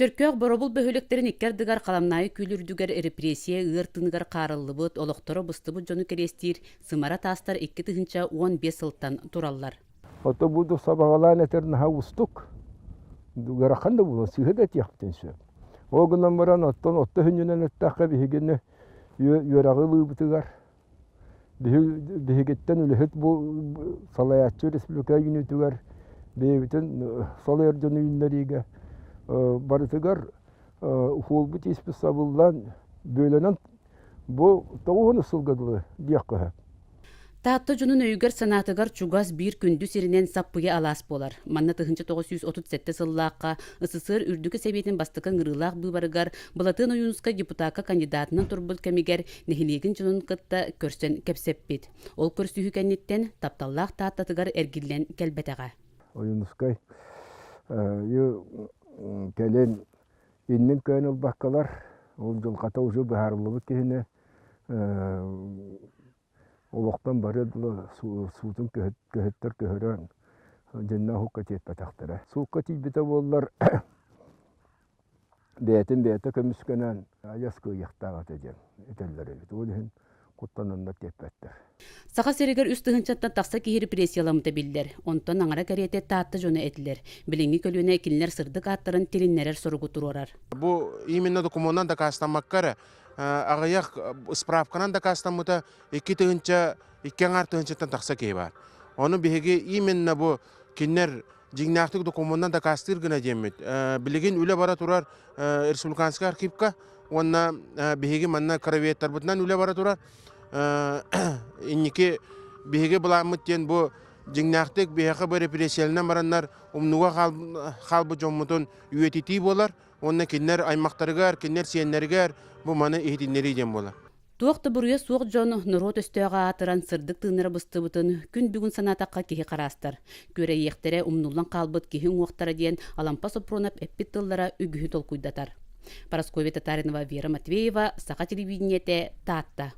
Чөркөк боробул бөһөлөктерин иккердигар каламнайы күлүрдүгер репрессия ыартыныгар карыллыбыт олохторо быстыбыт жону керестир сымара тастар 2 тыгынча 15 сылтан тураллар. Ото буду сабагалан этерин хаустук. Дугараханда бу сыгыдат яктын сө. Огунан баран оттон отто хүнүнөн эттакка бигене юрагы бутугар. Бигеттен үлехет бу салаячы республика юнитугар бебитен салер жону юннериге барытыгар ухулбут испи сабылдан бөлөнөн бу тоғуны сылгадылы диякка. Таатты жунун өйгөр санатыгар чугас бир күндү сиринен саппыга алас болар. Манна 1937 сыллаакка СССР үрдүкө себетин бастыкан ырылаак быбарыгар Булатын Оюнуска депутатка кандидатынан турбут кемигер нехилигин жунун кытта көрсен кепсеппит. Ол көрсүхү кенниттен тапталлаак тааттатыгар эргиллен келбетега. Оюнускай келен иннин көнүл баккалар ол жылката уже баарлыбы кехине олоқтан бары суутун көһөттөр көһөрөн жөннө хукка тиетпетактара. Суукка тийбите боллар бэте көмүскөнөн аяскы яктаага тежен этеллер эбит. Олихин куттанында тиетпеттер. Саха серегер үст тыгынчаттан такса киһи репрессияламыта билдер. Онтон аңара кариете таатты жону этилер. Билинги көлүнө экилинер сырдык аттарын тилиннерер соругу турурар. Бу именно документан да кастамаккара агаяк справканан да кастамыта 2 тыгынча 2 тыгынчаттан такса киһи бар. Оны биһиги именно бу кинер жигнактык документан да кастыр гына жемет. Билигин үле бара турар республиканский архивка, онна биһиги манна караветтер бутнан үле бара турар. Инники биһиги буламыттен бу жигнактык биһиги бу репрессиялардан бараннар умнуга халбы жоммутун үетити болар. Онна кинер аймактарыгар, кинер сиеннергер бу маны ихтиннери дем болар. Туокта буруя суок жон нурот өстөөгө атыран сырдык тыыныры быстыбытын күн бүгүн санатакка киһи карастар. Көрө иектере умнуллан калбыт киһи уоктара диен алампа сопронап эппит тыллара үгүһү толкуйдатар. Парасковья Татаринова, Вера Матвеева, Саха телевидениете, Таатта.